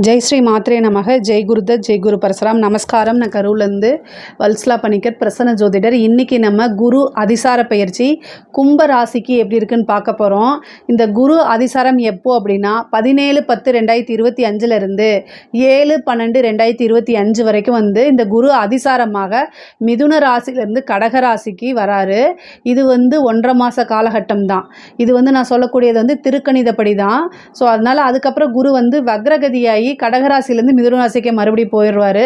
ஜெய் ஸ்ரீ மாத்ரே நமக. ஜெய் குருதத், ஜெய் குரு பரசுராம். நமஸ்காரம். நான் கரூர்லேருந்து வல்சலா பணிக்கர், பிரசன்ன ஜோதிடர். இன்றைக்கி நம்ம குரு அதிசார பயிற்சி கும்ப ராசிக்கு எப்படி இருக்குன்னு பார்க்க போகிறோம். இந்த குரு அதிசாரம் எப்போ அப்படின்னா 17/10/2025 7/12/2025 வரைக்கும் இந்த குரு அதிசாரமாக மிதுன ராசியிலேருந்து கடக ராசிக்கு வராரு. இது 1.5 மாத காலகட்டம் தான். இது நான் சொல்லக்கூடியது திருக்கணிதப்படி தான். ஸோ அதனால் அதுக்கப்புறம் குரு வக்ரகதியாகி கடகராசிலேருந்து மிதுன ராசிக்கு மறுபடியும் போயிடுவார்.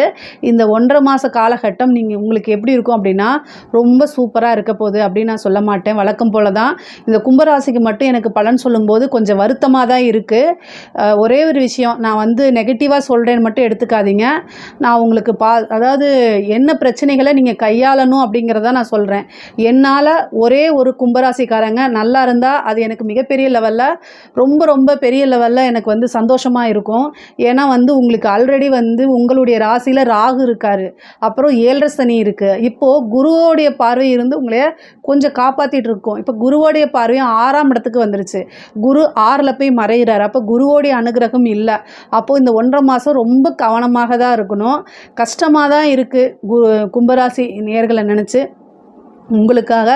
இந்த 1.5 மாத காலகட்டம் உங்களுக்கு எப்படி இருக்கும் அப்படின்னா ரொம்ப சூப்பராக இருக்க போகுது அப்படின்னு நான் சொல்ல மாட்டேன். வழக்கம் போல தான் இந்த கும்பராசிக்கு மட்டும் எனக்கு பலன் சொல்லும்போது கொஞ்சம் வருத்தமாக தான் இருக்குது. ஒரே ஒரு விஷயம், நான் நெகட்டிவாக சொல்கிறேன்னு மட்டும் எடுத்துக்காதீங்க. நான் உங்களுக்கு அதாவது என்ன பிரச்சனைகளை நீங்கள் கையாளணும் அப்படிங்கிறத நான் சொல்கிறேன். என்னால் ஒரே ஒரு கும்பராசிக்காரங்க நல்லா இருந்தால் அது எனக்கு மிகப்பெரிய லெவலில் ரொம்ப ரொம்ப பெரிய லெவலில் எனக்கு சந்தோஷமாக இருக்கும். ஏன்னா உங்களுக்கு ஆல்ரெடி உங்களுடைய ராசியில் ராகு இருக்கார், அப்புறம் 7.5 சனி இருக்குது. இப்போது குருவோடைய பார்வை இருந்து உங்களை கொஞ்சம் காப்பாற்றிட்டு இருக்கோம். இப்போ குருவோடைய பார்வையும் 6ஆம் இடத்துக்கு வந்துருச்சு. குரு 6ல் போய் மறைகிறார். அப்போ குருவோடைய அனுகிரகம் இல்லை. அப்போது இந்த 1.5 மாதம் ரொம்ப கவனமாக தான் இருக்கணும். கஷ்டமாக தான் இருக்குது. கும்பராசி நேயர்களை நினச்சி உங்களுக்காக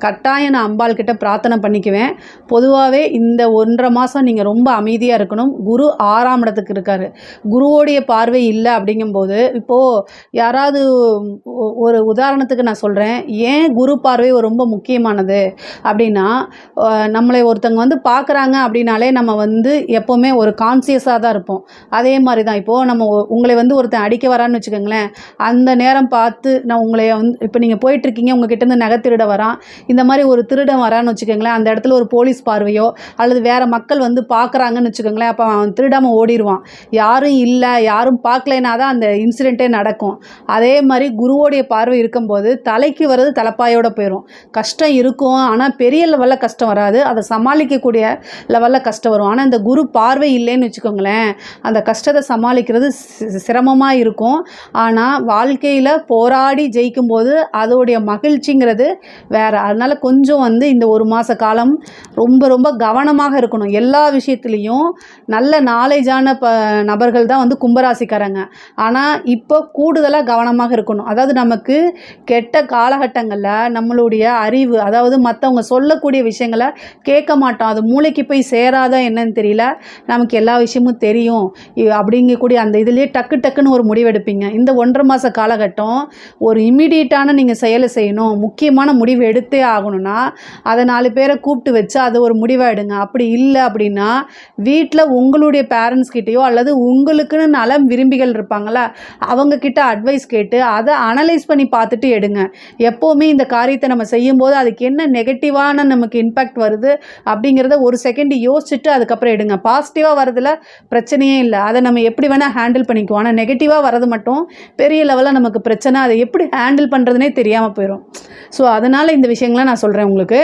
கட்டாயம் நான் அம்பாள் கிட்ட பிரார்த்தனை பண்ணிக்குவேன். பொதுவாகவே இந்த 1.5 மாதம் நீங்கள் ரொம்ப அமைதியாக இருக்கணும். குரு 6ஆம் இடத்துக்கு இருக்கார். குருவோடைய பார்வை இல்லை அப்படிங்கும்போது இப்போது யாராவது ஒரு உதாரணத்துக்கு நான் சொல்கிறேன், ஏன் குரு பார்வை ரொம்ப முக்கியமானது அப்படின்னா, நம்மளை ஒருத்தங்க பார்க்குறாங்க அப்படின்னாலே நம்ம எப்போவுமே ஒரு கான்சியஸாக தான் இருப்போம். அதே மாதிரி தான் இப்போது நம்ம உங்களை ஒருத்தன் அடிக்க வரான்னு வச்சுக்கோங்களேன், அந்த நேரம் பார்த்து நான் உங்களை இப்போ நீங்கள் போயிட்டுருக்கீங்க, உங்ககிட்ட நகை திருட வரான், இந்த மாதிரி ஒரு திருடன் வரான்னு வச்சுக்கோங்களேன், அந்த இடத்துல ஒரு போலீஸ் பார்வையோ அல்லது வேறு மக்கள் பார்க்குறாங்கன்னு வச்சுக்கோங்களேன், அப்போ அவன் திருடாமல் ஓடிடுவான். யாரும் இல்லை, யாரும் பார்க்கலைனா தான் அந்த இன்சிடெண்ட்டே நடக்கும். அதே மாதிரி குருவோடைய பார்வை இருக்கும்போது தலைக்கு வர்றது தலைப்பாயோடு போயிடும். கஷ்டம் இருக்கும், ஆனால் பெரிய லெவலில் கஷ்டம் வராது, அதை சமாளிக்கக்கூடிய லெவலில் கஷ்டம் வரும். ஆனால் இந்த குரு பார்வை இல்லைன்னு வச்சுக்கோங்களேன், அந்த கஷ்டத்தை சமாளிக்கிறது சிரமமாக இருக்கும். ஆனால் வாழ்க்கையில் போராடி ஜெயிக்கும்போது அதோடைய மகிழ்ச்சிங்க வேற. அதனால கொஞ்சம் இந்த 1 மாத காலம் ரொம்ப ரொம்ப கவனமாக இருக்கணும். எல்லா விஷயத்துலையும் நல்ல நாலேஜான நபர்கள் தான் கும்பராசிக்காரங்க. ஆனால் இப்போ கூடுதலாக கவனமாக இருக்கணும். அதாவது நமக்கு கெட்ட காலகட்டங்களில் நம்மளுடைய அறிவு, அதாவது மற்றவங்க சொல்லக்கூடிய விஷயங்களை கேட்க மாட்டோம். அது மூளைக்கு போய் சேராதா என்னன்னு தெரியல, நமக்கு எல்லா விஷயமும் தெரியும் அப்படிங்கக்கூடிய அந்த இதுலேயே டக்குன்னு ஒரு முடிவெடுப்பீங்க. இந்த 1.5 மாத காலகட்டம் ஒரு இம்மிடியட்டான நீங்கள் செயலை செய்யணும், முக்கியமான முடிவு எடுத்தே ஆகணும்னா அதை 4 பேரை கூப்பிட்டு வச்சு அது ஒரு முடிவாக எடுங்க. அப்படி இல்லை அப்படின்னா வீட்டில் உங்களுடைய பேரண்ட்ஸ் கிட்டேயோ அல்லது உங்களுக்குன்னு நலம் விரும்பிகள் இருப்பாங்களா அவங்கக்கிட்ட அட்வைஸ் கேட்டு அதை அனலைஸ் பண்ணி பார்த்துட்டு எடுங்க. எப்போவுமே இந்த காரியத்தை நம்ம செய்யும்போது அதுக்கு என்ன நெகட்டிவான நமக்கு இம்பேக்ட் வருது அப்படிங்கிறத ஒரு செகண்ட் யோசிச்சுட்டு அதுக்கப்புறம் எடுங்க. பாசிட்டிவாக வரதில் பிரச்சனையே இல்லை, அதை நம்ம எப்படி வேணால் ஹேண்டில் பண்ணிக்குவோம். ஆனால் நெகட்டிவாக வரது மட்டும் பெரிய லெவலில் நமக்கு பிரச்சனை, அதை எப்படி ஹேண்டில் பண்ணுறதுனே தெரியாமல் போயிடும். ஸோ அதனால் இந்த விஷயங்களை நான் சொல்கிறேன் உங்களுக்கு.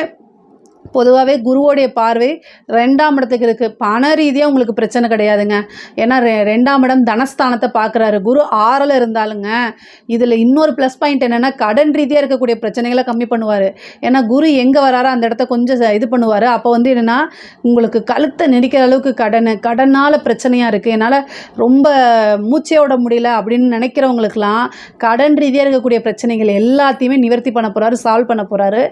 பொதுவாகவே குருவோடைய பார்வை 2ஆம் இடத்துக்கு இருக்குது. பண ரீதியாக உங்களுக்கு பிரச்சனை கிடையாதுங்க. ஏன்னா 2ஆம் இடம் தனஸ்தானத்தை பார்க்குறாரு. குரு 6ல் இருந்தாலுங்க இதில் இன்னொரு ப்ளஸ் பாயிண்ட் என்னென்னா கடன் ரீதியாக இருக்கக்கூடிய பிரச்சனைகளை கம்மி பண்ணுவார். ஏன்னா குரு எங்கே வராரோ அந்த இடத்த கொஞ்சம் இது பண்ணுவார். அப்போ என்னென்னா உங்களுக்கு கழுத்தை நெரிக்கிற அளவுக்கு கடனால் பிரச்சனையாக இருக்குது, என்னால் ரொம்ப மூச்சையோட முடியல அப்படின்னு நினைக்கிறவங்களுக்கெல்லாம் கடன் ரீதியாக இருக்கக்கூடிய பிரச்சனைகள் எல்லாத்தையுமே நிவர்த்தி பண்ண போகிறாரு, சால்வ் பண்ண போகிறாரு.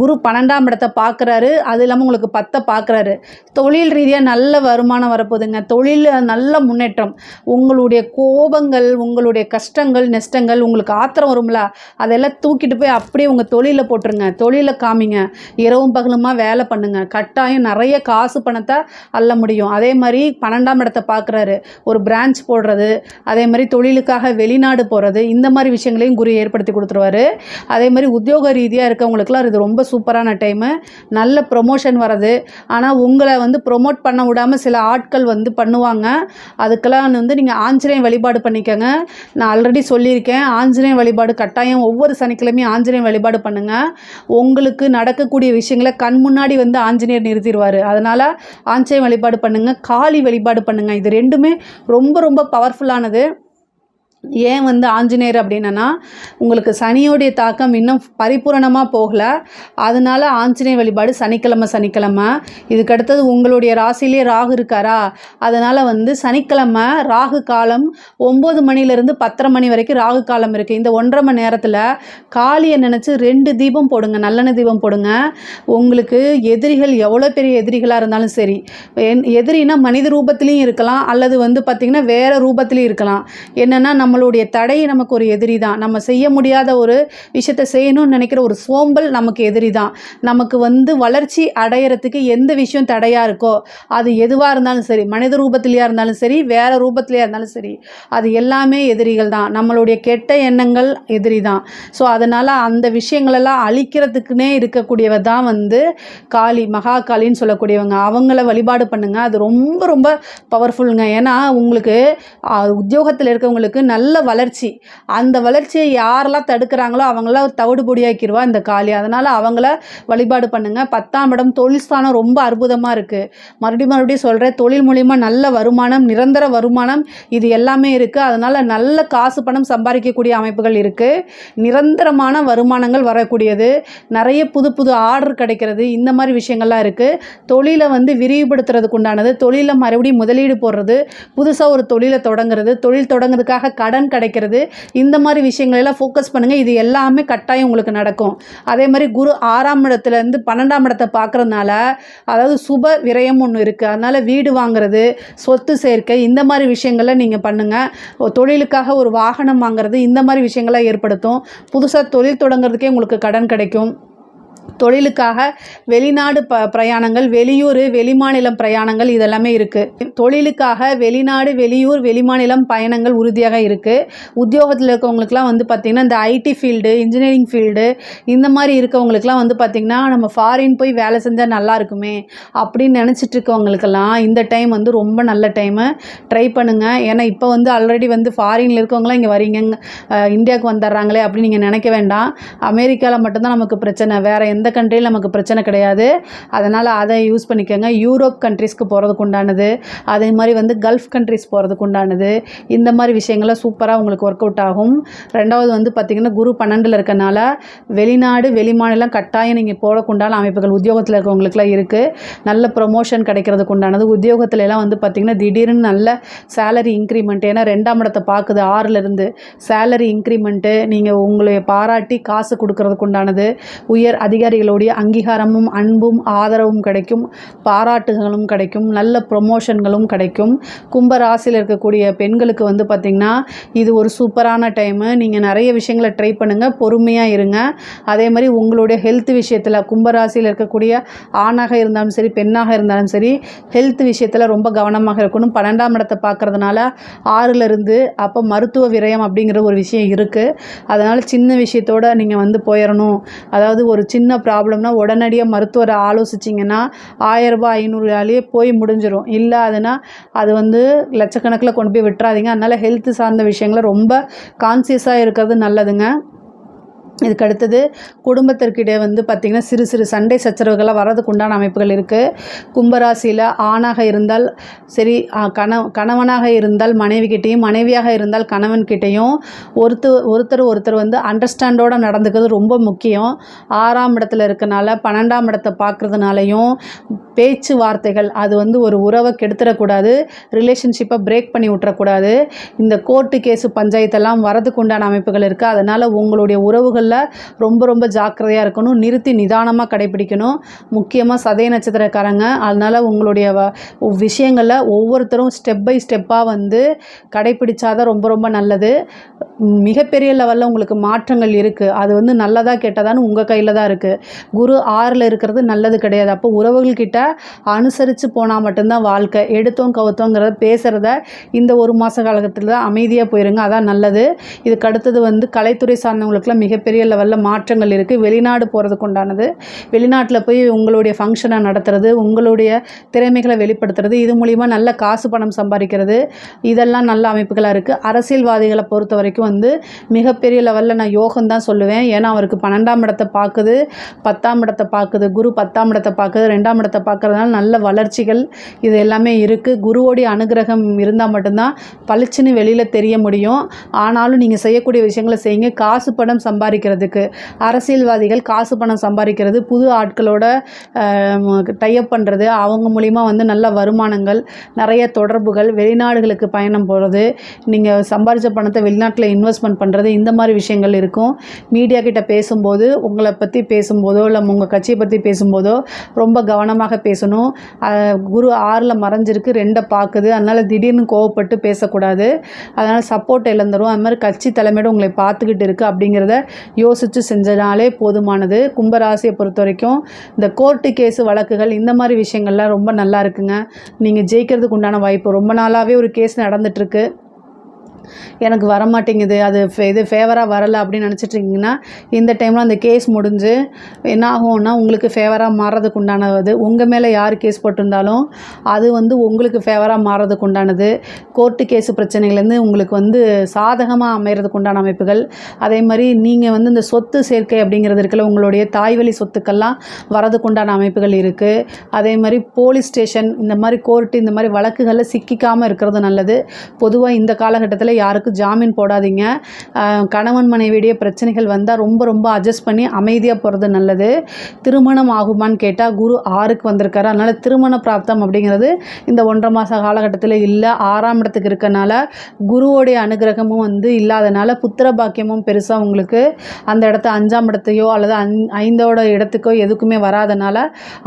குரு 12ஆம் இடத்தை பார்க்குறாரு. அது இல்லாமல் உங்களுக்கு 10 பார்க்குறாரு. தொழில் ரீதியாக நல்ல வருமானம் வரப்போகுதுங்க. தொழில் நல்ல முன்னேற்றம். உங்களுடைய கோபங்கள், உங்களுடைய கஷ்டங்கள், நஷ்டங்கள், உங்களுக்கு ஆத்திரம் வரும்ல, அதெல்லாம் தூக்கிட்டு போய் அப்படியே உங்கள் தொழிலில் போட்டுருங்க. தொழிலில் காமிங்க. இரவும் பகலுமா வேலை பண்ணுங்க. கட்டாயம் நிறைய காசு பணத்தை அள்ள முடியும். அதே மாதிரி 12ஆம் இடத்தை பார்க்குறாரு. ஒரு பிரான்ச் போடுறது, அதே மாதிரி தொழிலுக்காக வெளிநாடு போகிறது, இந்த மாதிரி விஷயங்களையும் குரு ஏற்படுத்தி கொடுத்துருவாரு. அதே மாதிரி உத்தியோக ரீதியாக இருக்கவங்களுக்குலாம் இது ரொம்ப சூப்பரான டைமு. நல்ல ப்ரொமோஷன் வர்றது. ஆனால் உங்களை ப்ரொமோட் பண்ண விடாமல் சில ஆட்கள் பண்ணுவாங்க. அதுக்கெல்லாம் நீங்கள் ஆஞ்சநேயர் வழிபாடு பண்ணிக்கோங்க. நான் ஆல்ரெடி சொல்லியிருக்கேன், ஆஞ்சநேயர் வழிபாடு கட்டாயம் ஒவ்வொரு சனிக்கிழமையும் ஆஞ்சநேயர் வழிபாடு பண்ணுங்கள். உங்களுக்கு நடக்கக்கூடிய விஷயங்களை கண் முன்னாடி ஆஞ்சநேயர் நிறுத்திடுவார். அதனால் ஆஞ்சநேயர் வழிபாடு பண்ணுங்கள், காளி வழிபாடு பண்ணுங்கள். இது ரெண்டுமே ரொம்ப ரொம்ப பவர்ஃபுல்லானது. ஏன் வந்து ஆஞ்சநேயர் அப்படின்னா, உங்களுக்கு சனியோடைய தாக்கம் இன்னும் பரிபூரணமாக போகலை. அதனால ஆஞ்சநேயர் வழிபாடு சனிக்கிழமை. இதுக்கடுத்தது உங்களுடைய ராசியிலே ராகு இருக்காரா, அதனால் வந்து சனிக்கிழமை ராகு காலம் 9 மணிலேருந்து 10:30 மணி வரைக்கும் ராகு காலம் இருக்குது. இந்த 1.5 மணி நேரத்தில் காளியை நினச்சி 2 தீபம் போடுங்க, நல்லெண்ணெய் தீபம் போடுங்க. உங்களுக்கு எதிரிகள் எவ்வளோ பெரிய எதிரிகளாக இருந்தாலும் சரி, எதிரினா மனித ரூபத்திலையும் இருக்கலாம், அல்லது வந்து பார்த்திங்கன்னா வேறு ரூபத்திலையும் இருக்கலாம். என்னென்னா நம்மளுடைய தடை நமக்கு ஒரு எதிரி தான். நம்ம செய்ய முடியாத ஒரு விஷயத்தை செய்யணும்னு நினைக்கிற ஒரு சோம்பல் நமக்கு எதிரி தான். நமக்கு வந்து வளர்ச்சி அடையிறதுக்கு எந்த விஷயம் தடையாக இருக்கோ, அது எதுவாக இருந்தாலும் சரி, மனித ரூபத்திலையாக இருந்தாலும் சரி, வேறு ரூபத்திலையாக இருந்தாலும் சரி, அது எல்லாமே எதிரிகள் தான். நம்மளுடைய கெட்ட எண்ணங்கள் எதிரி தான். ஸோ அதனால் அந்த விஷயங்களெல்லாம் அழிக்கிறதுக்குன்னே இருக்கக்கூடியவ தான் வந்து காளி, மகா காளின்னு சொல்லக்கூடியவங்க. அவங்கள வழிபாடு பண்ணுங்கள். அது ரொம்ப ரொம்ப பவர்ஃபுல்லுங்க. ஏன்னா உங்களுக்கு உத்தியோகத்தில் இருக்கவங்களுக்கு நல்ல வளர்ச்சி, அந்த வளர்ச்சியை யாரெல்லாம் தடுக்கிறாங்களோ அவங்களாம் தவிடு பொடியாக்கிடுவா இந்த காளி. அதனால் அவங்கள வழிபாடு பண்ணுங்கள். 10ஆம் இடம் தொழில் ஸ்தானம் ரொம்ப அற்புதமாக இருக்குது. மறுபடியும் சொல்கிறேன், தொழில் மூலிமா நல்ல வருமானம், நிரந்தர வருமானம், இது எல்லாமே இருக்குது. அதனால் நல்ல காசு பணம் சம்பாதிக்கக்கூடிய அமைப்புகள் இருக்குது. நிரந்தரமான வருமானங்கள் வரக்கூடியது, நிறைய புது புது ஆர்டர் கிடைக்கிறது, இந்த மாதிரி விஷயங்கள்லாம் இருக்குது. தொழிலை வந்து விரிவுபடுத்துறதுக்கு உண்டானது, தொழிலில் மறுபடியும் முதலீடு போடுறது, புதுசாக ஒரு தொழிலை தொடங்குறது, தொழில் தொடங்குறதுக்காக கடன் கிடைக்கிறது, இந்த மாதிரி விஷயங்களெல்லாம் ஃபோக்கஸ் பண்ணுங்கள். இது எல்லாமே கட்டாயம் உங்களுக்கு நடக்கும். அதே மாதிரி குரு 6ஆம் இடத்துலேருந்து 12ஆம் இடத்தை பார்க்குறதுனால, அதாவது சுப விரயம் ஒன்று இருக்குது. அதனால் வீடு வாங்குறது, சொத்து சேர்க்கை, இந்த மாதிரி விஷயங்களை நீங்கள் பண்ணுங்கள். தொழிலுக்காக ஒரு வாகனம் வாங்குறது, இந்த மாதிரி விஷயங்களை ஏற்படுத்தும். புதுசாக தொழில் தொடங்குறதுக்கே உங்களுக்கு கடன் கிடைக்கும். தொழிலுக்காக வெளிநாடு பிரயாணங்கள், வெளியூர் வெளிமாநிலம் பிரயாணங்கள், இதெல்லாமே இருக்குது. தொழிலுக்காக வெளிநாடு வெளியூர் வெளிமாநிலம் பயணங்கள் உறுதியாக இருக்குது. உத்தியோகத்தில் இருக்கவங்களுக்குலாம் வந்து பார்த்திங்கன்னா இந்த ஐடி ஃபீல்டு, இன்ஜினியரிங் ஃபீல்டு, இந்த மாதிரி இருக்கவங்களுக்குலாம் வந்து பார்த்திங்கன்னா நம்ம ஃபாரின் போய் வேலை செஞ்சால் நல்லா இருக்குமே அப்படின்னு நினச்சிட்டு இருக்கவங்களுக்கெல்லாம் இந்த டைம் வந்து ரொம்ப நல்ல டைமு. ட்ரை பண்ணுங்கள். ஏன்னா இப்போ வந்து ஆல்ரெடி வந்து ஃபாரினில் இருக்கவங்களாம் இங்கே வரீங்க, இந்தியாவுக்கு வந்துடுறாங்களே அப்படின்னு நீங்கள் நினைக்க வேண்டாம். அமெரிக்காவில் மட்டும்தான் நமக்கு பிரச்சனை, வேறு எந்த கண்ட்ரியில் நமக்கு பிரச்சனை கிடையாது. அதனால் அதை யூஸ் பண்ணிக்கோங்க. யூரோப் கண்ட்ரிஸ்க்கு போகிறதுக்கு உண்டானது, அதே மாதிரி வந்து கல்ஃப் கண்ட்ரிஸ் போகிறதுக்கு உண்டானது, இந்த மாதிரி விஷயங்கள்லாம் சூப்பராக உங்களுக்கு ஒர்க் அவுட் ஆகும். ரெண்டாவது வந்து பார்த்திங்கன்னா குரு 12ல் இருக்கனால வெளிநாடு வெளிமாநிலம் கட்டாயம் நீங்கள் போகிறதுக்கு உண்டான அமைப்புகள் உத்தியோகத்தில் இருக்கவங்களுக்குலாம் இருக்குது. நல்ல ப்ரொமோஷன் கிடைக்கிறதுக்கு உண்டானது. உத்தியோகத்துலலாம் வந்து பார்த்திங்கன்னா திடீர்னு நல்ல சேலரி இன்க்ரிமெண்ட், ஏன்னா 2ஆம் இடத்தை பார்க்குது 6லேருந்து, சேலரி இன்க்ரிமெண்ட்டு, நீங்கள் உங்களை பாராட்டி காசு கொடுக்கறதுக்கு உண்டானது, உயர் அதிகாரிகளுடைய அங்கீகாரமும் அன்பும் ஆதரவும் கிடைக்கும், பாராட்டுகளும் கிடைக்கும், நல்ல ப்ரொமோஷன்களும் கிடைக்கும். கும்ப ராசியில் இருக்கக்கூடிய பெண்களுக்கு வந்து பார்த்திங்கன்னா இது ஒரு சூப்பரான டைமு. நீங்கள் நிறைய விஷயங்களை ட்ரை பண்ணுங்கள், பொறுமையாக இருங்க. அதே மாதிரி உங்களுடைய ஹெல்த் விஷயத்தில் கும்பராசியில் இருக்கக்கூடிய ஆணாக இருந்தாலும் சரி பெண்ணாக இருந்தாலும் சரி ஹெல்த் விஷயத்தில் ரொம்ப கவனமாக இருக்கணும். 12ஆம் இடத்தை பார்க்குறதுனால 6லேருந்து அப்போ மருத்துவ விரயம் அப்படிங்கிற ஒரு விஷயம் இருக்குது. அதனால் சின்ன விஷயத்தோடு நீங்கள் வந்து போயிடணும். அதாவது ஒரு சின்ன ப்ராப்ளம்னா உடனடியாக மருத்துவரை ஆலோசிச்சிங்கன்னா 1000 ரூபாய் 500 ரூபாயிலே போய் முடிஞ்சிடும். இல்லை அது வந்து லட்சக்கணக்கில் கொண்டு போய் விட்டுறாதீங்க. அதனால் ஹெல்த் சார்ந்த விஷயங்களை ரொம்ப கான்சியஸாக இருக்கிறது நல்லதுங்க. இதுக்கு அடுத்தது குடும்பத்திற்கிடையே வந்து பார்த்திங்கன்னா சிறு சிறு சண்டை சச்சரவுகளாக வரதுக்கு உண்டான அமைப்புகள் இருக்குது. கும்பராசியில் ஆணாக இருந்தால் சரி, கணவனாக இருந்தால் மனைவிக்கிட்டேயும், மனைவியாக இருந்தால் கணவன்கிட்டையும் ஒருத்தர் வந்து அண்டர்ஸ்டாண்டோடு நடந்துக்கிறது ரொம்ப முக்கியம். 6ஆம் இடத்துல இருக்கனால 12ஆம் இடத்தை பார்க்குறதுனாலையும் பேச்சுவார்த்தைகள் அது வந்து ஒரு உறவை கெடுத்துடக்கூடாது, ரிலேஷன்ஷிப்பை பிரேக் பண்ணி விட்டுறக்கூடாது. இந்த கோர்ட்டு கேஸு பஞ்சாயத்தெல்லாம் வரதுக்கு உண்டான அமைப்புகள் இருக்குது. அதனால் உங்களுடைய உறவுகளில் ரொம்ப ரொம்ப ஜாக்கிரதையாக இருக்கணும், நிறுத்தி நிதானமாக கடைபிடிக்கணும். முக்கியமாக சதய நட்சத்திரக்காரங்க, அதனால் உங்களுடைய விஷயங்களில் ஒவ்வொருத்தரும் ஸ்டெப் பை ஸ்டெப்பாக வந்து கடைபிடிச்சாதான் ரொம்ப ரொம்ப நல்லது. மிகப்பெரிய லெவலில் உங்களுக்கு மாற்றங்கள் இருக்குது. அது வந்து நல்லதாக கெட்டதான்னு உங்கள் கையில் தான் இருக்குது. குரு 6ல் இருக்கிறது நல்லது கிடையாது. அப்போ உறவுகள்கிட்ட அனுசரித்து போனால் மட்டும்தான் வாழ்க்கை. எடுத்தோம் கவுத்தோங்கிறத பேசுகிறத இந்த ஒரு மாத காலகட்டத்தில் தான் அமைதியாக போயிருங்க, அதான் நல்லது. இதுக்கு அடுத்தது வந்து கலைத்துறை சார்ந்தவங்களுக்குலாம் மிகப்பெரிய மிகப்பெரிய லெவலில் மாற்றங்கள் இருக்குது. வெளிநாடு போகிறதுக்கு உண்டானது, வெளிநாட்டில் போய் உங்களுடைய ஃபங்க்ஷனை நடத்துறது, உங்களுடைய திறமைகளை வெளிப்படுத்துறது, இது மூலிமா நல்ல காசு பணம் சம்பாதிக்கிறது, இதெல்லாம் நல்ல அமைப்புகளாக இருக்குது. அரசியல்வாதிகளை பொறுத்த வரைக்கும் வந்து மிகப்பெரிய லெவலில் நான் யோகம் தான் சொல்லுவேன். ஏன்னா அவருக்கு 12ஆம் இடத்தை பார்க்குது, 10ஆம் இடத்தை பார்க்குது, குரு 10ஆம் இடத்தை பார்க்குது, 2ஆம் இடத்தை பார்க்குறதுனால நல்ல வளர்ச்சிகள் இது எல்லாமே இருக்குது. குருவோடைய அனுகிரகம் இருந்தால் மட்டும்தான் பளிச்சுன்னு வெளியில் தெரிய முடியும். ஆனாலும் நீங்கள் செய்யக்கூடிய விஷயங்களை செய்யுங்க. காசு பணம் சம்பாதிக்கிறதுக்கு அரசியல்வாதிகள் காசு பணம் சம்பாதிக்கிறது, புது ஆட்களோட டைப் பண்ணுறது, அவங்க மூலிமா வந்து நல்ல வருமானங்கள், நிறைய தொடர்புகள், வெளிநாடுகளுக்கு பயணம் போகிறது, நீங்கள் சம்பாதிச்ச பணத்தை வெளிநாட்டில் இன்வெஸ்ட்மெண்ட் பண்ணுறது, இந்த மாதிரி விஷயங்கள் இருக்கும். மீடியா கிட்ட பேசும்போது, உங்களை பற்றி பேசும்போதோ இல்லை உங்கள் கட்சியை பற்றி பேசும்போதோ ரொம்ப கவனமாக பேசணும். குரு 6ல் மறைஞ்சிருக்கு, 2 பார்க்குது. அதனால் திடீர்னு கோவப்பட்டு பேசக்கூடாது. அதனால் சப்போர்ட் இழந்துடும். அது மாதிரி கட்சி தலைமையோடு உங்களை பார்த்துக்கிட்டு இருக்குது அப்படிங்கிறத யோசித்து செஞ்சனாலே போதுமானது. கும்பராசியை பொறுத்த வரைக்கும் இந்த கோர்ட்டு கேஸு வழக்குகள் இந்த மாதிரி விஷயங்கள்லாம் ரொம்ப நல்லா இருக்குங்க. நீங்கள் ஜெயிக்கிறதுக்கு உண்டான வாய்ப்பு. ரொம்ப நாளாகவே ஒரு கேஸ் நடந்துகிட்ருக்கு, எனக்கு வரமாட்டேங்குது, அது இது ஃபேவராக வரலை அப்படின்னு நினச்சிட்ருக்கீங்கன்னா இந்த டைமில் அந்த கேஸ் முடிஞ்சு என்ன ஆகும்னா உங்களுக்கு ஃபேவராக மாறுறதுக்கு உண்டானது. உங்கள் மேலே யார் கேஸ் போட்டிருந்தாலும் அது வந்து உங்களுக்கு ஃபேவராக மாறுறதுக்கு உண்டானது. கோர்ட்டு கேஸு பிரச்சனைகள்லேருந்து உங்களுக்கு வந்து சாதகமாக அமைகிறதுக்கு உண்டான அமைப்புகள். அதே மாதிரி நீங்கள் வந்து இந்த சொத்து சேர்க்கை அப்படிங்கிறது இருக்குல்ல, உங்களுடைய தாய்வழி சொத்துக்கள்லாம் வரதுக்கு உண்டான அமைப்புகள் இருக்குது. அதே மாதிரி போலீஸ் ஸ்டேஷன் இந்த மாதிரி கோர்ட்டு இந்த மாதிரி வழக்குகளில் சிக்கிக்காமல் இருக்கிறது நல்லது. பொதுவாக இந்த காலகட்டத்தில் யாருக்கும் ஜாமீன் போடாதீங்க. கணவன் மனைவியுடைய பிரச்சனைகள் வந்தால் ரொம்ப அட்ஜஸ்ட் பண்ணி அமைதியாக போகிறது நல்லது. திருமணம் ஆகுமான்னு கேட்டால் குரு 6க்கு வந்திருக்காரு. அதனால் திருமண பிராப்தம் அப்படிங்கிறது இந்த 1.5 மாத காலகட்டத்தில் இல்லை. 6ஆம் இடத்துக்கு இருக்கனால குருவோடைய அனுகிரகமும் வந்து இல்லாதனால புத்திர பாக்கியமும் பெருசாக உங்களுக்கு அந்த இடத்த 5ஆம் இடத்தையோ அல்லது 5ஓட இடத்துக்கோ எதுக்குமே வராதனால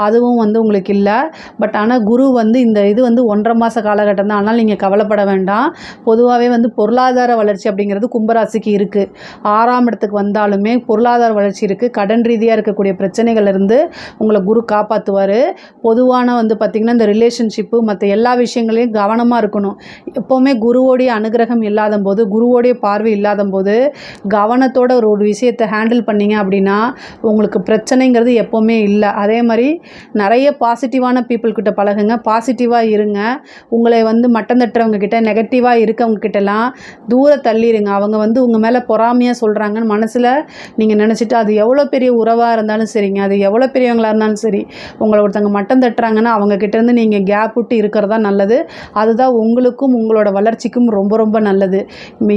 அதுவும் வந்து உங்களுக்கு இல்லை. பட் ஆனால் குரு வந்து இந்த இது வந்து 1.5 மாத காலகட்டம் தான். அதனால் நீங்கள் கவலைப்பட வேண்டாம். பொதுவாகவே வந்து பொருளாதார வளர்ச்சி அப்படிங்கிறது கும்பராசிக்கு இருக்குது. 6ஆம் இடத்துக்கு வந்தாலுமே பொருளாதார வளர்ச்சி இருக்குது. கடன் ரீதியாக இருக்கக்கூடிய பிரச்சனைகள்லேருந்து உங்களை குரு காப்பாற்றுவார். பொதுவான வந்து பார்த்திங்கன்னா இந்த ரிலேஷன்ஷிப்பு மற்ற எல்லா விஷயங்களையும் கவனமாக இருக்கணும். எப்போவுமே குருவோடைய அனுகிரகம் இல்லாத போது, குருவோடைய பார்வை இல்லாத போது கவனத்தோட ஒரு விஷயத்தை ஹேண்டில் பண்ணிங்க அப்படின்னா உங்களுக்கு பிரச்சனைங்கிறது எப்போவுமே இல்லை. அதே மாதிரி நிறைய பாசிட்டிவான பீப்புள்கிட்ட பழகுங்க, பாசிட்டிவாக இருங்க. உங்களை வந்து மட்டம் தட்டுறவங்க கிட்ட, நெகட்டிவாக இருக்கவங்க கிட்டலாம் தூர தள்ளிடுங்க. அவங்க வந்து உங்கள் மேலே பொறாமையாக சொல்கிறாங்கன்னு மனசில் நீங்கள் நினச்சிட்டு, அது எவ்வளோ பெரிய உறவாக இருந்தாலும் சரிங்க, அது எவ்வளோ பெரியவங்களாக இருந்தாலும் சரி, உங்களை ஒருத்தங்க மட்டம் தட்டுறாங்கன்னா அவங்கக்கிட்டேருந்து நீங்கள் கேப் விட்டு இருக்கிறதா நல்லது. அதுதான் உங்களுக்கும் உங்களோட வளர்ச்சிக்கும் ரொம்ப நல்லது.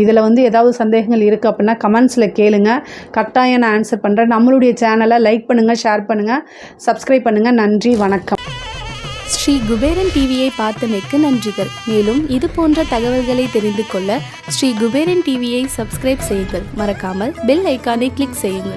இதில் வந்து ஏதாவது சந்தேகங்கள் இருக்குது அப்படின்னா கமெண்ட்ஸில் கேளுங்க, கட்டாயம் நான் ஆன்சர் பண்ணுறேன். நம்மளுடைய சேனலை லைக் பண்ணுங்கள், ஷேர் பண்ணுங்கள், சப்ஸ்கிரைப் பண்ணுங்கள். நன்றி, வணக்கம். ஸ்ரீ குபேரன் டிவியை பார்த்தமைக்கு நன்றிகள். மேலும் இது போன்ற தகவல்களை தெரிந்து கொள்ள ஸ்ரீ குபேரன் டிவியை சப்ஸ்கிரைப் செய்யுங்கள். மறக்காமல் பெல் ஐக்கானை கிளிக் செய்யுங்கள்.